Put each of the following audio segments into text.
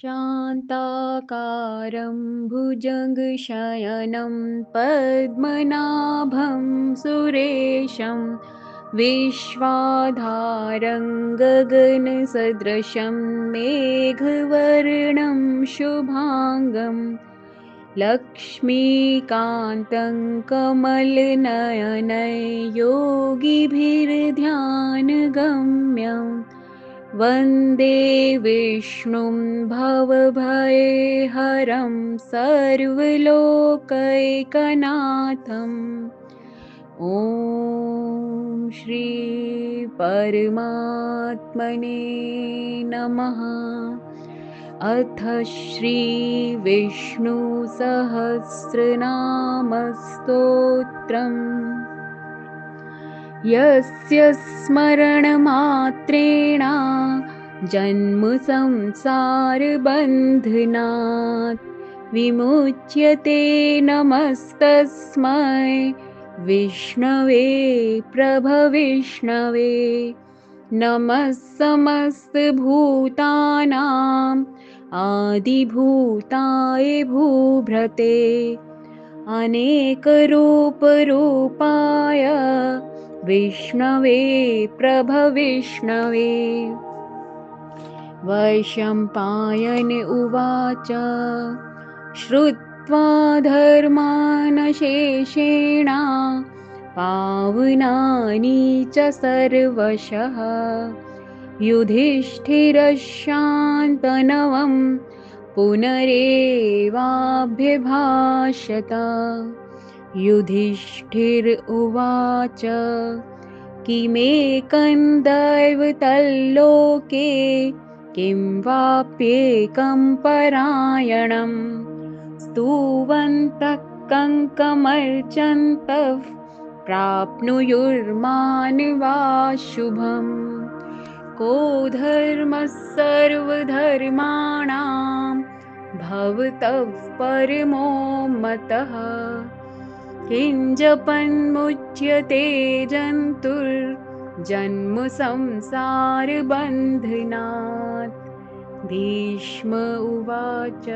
शान्ताकारं भुजगशयनं पद्मनाभं सुरेशं विश्वाधारं गगनसदृशं मेघवर्णं शुभाङ्गं लक्ष्मीकान्तं कमलनयनं योगिभिर्ध्यानगम्यम् वन्दे विष्णुं भवभयहरं सर्वलोकैकनाथम् ॐ श्री परमात्मने नमः। अथ श्री विष्णु सहस्रनामस्तोत्रम् यस्य स्मरणमात्रेण जन्मसंसारबन्धनात् विमुच्यते नमस्तस्मै विष्णवे प्रभविष्णवे। नमः समस्तभूतानां आदिभूताय भूभृते अनेकरूपरूपाय विष्णवे प्रभविष्णवे। वैशम्पायन उवाच श्रुत्वा धर्मानशेषेण पावनानि च सर्वशः युधिष्ठिरशान्तनवं पुनरेवाभ्यभाषत। युधिष्ठिर उवाच किमेकं दैवतल्लोके किं वाप्येकं परायणं स्तुवन्तः कङ्कमर्चन्तः प्राप्नुयुर्मानवा शुभम्। को धर्मः सर्वधर्माणां भवतः परमो मतः किञ्जपन्मुच्यते जन्तुर्जन्म संसारबन्धनात्। भीष्म उवाच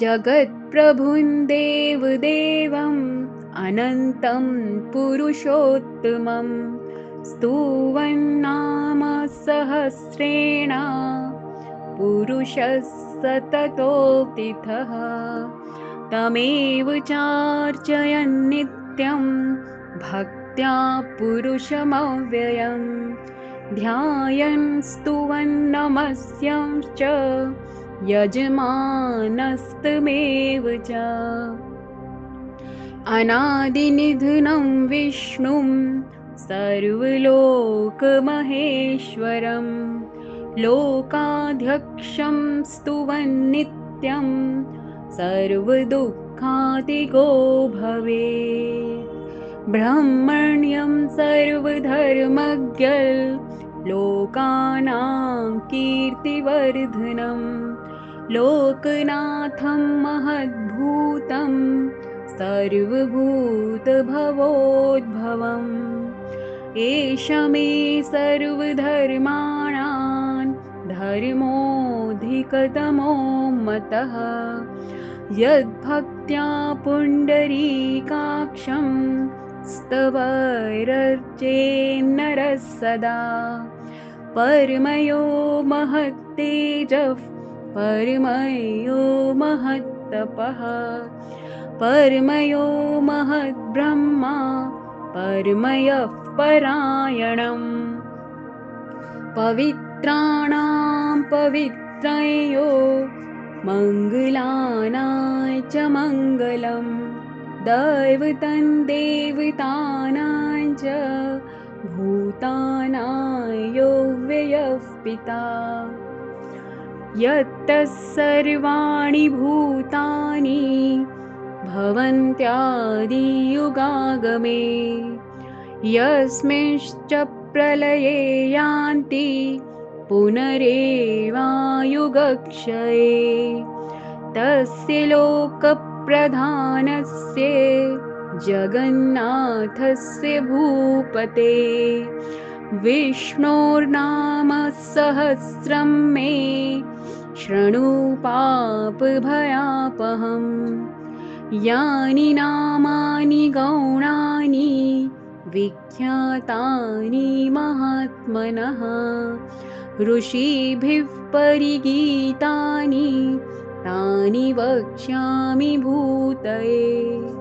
जगत्प्रभुं देवदेवम् अनन्तं पुरुषोत्तमं स्तुवन्नाम सहस्रेण पुरुषः सततोऽतिथः तमेव चार्चयन् नित्यं भक्त्या पुरुषमव्ययं ध्यायन् स्तुवन् नमस्यंश्च यजमानस्तमेव च। अनादिनिधनं विष्णुं सर्वलोकमहेश्वरं लोकाध्यक्षं स्तुवन्नित्यं सर्वदुःखातिगो भवेत्। ब्रह्मण्यं सर्वधर्मज्ञं लोकानां कीर्तिवर्धनं लोकनाथं महद्भूतं सर्वभूतभवोद्भवम्। एष मे सर्वधर्माणां धर्मोऽधिकतमो मतः यद्भक्त्या पुण्डरीकाक्षं स्तवैरर्चेन्नरः सदा। परमयो महत्तेजः परमयो महत्तपः परमयो महद्ब्रह्मा परमयः परायणम्। पवित्राणां पवित्रयो मङ्गलानां च मङ्गलं दैवतं देवतानां च भूतानां यो व्ययः पिता। यत्तः सर्वाणि भूतानि भवन्त्यादियुगागमे यस्मिंश्च प्रलये यान्ति पुनरेवायुगक्षये तस्य लोकप्रधानस्य जगन्नाथस्य भूपते विष्णोर्नाम सहस्रं मे शृणु पापभयापहम्। यानि नामानि गौणानि विख्यातानि महात्मनः ऋषिभिः परिगीतानि तानि वक्ष्यामि भूतये।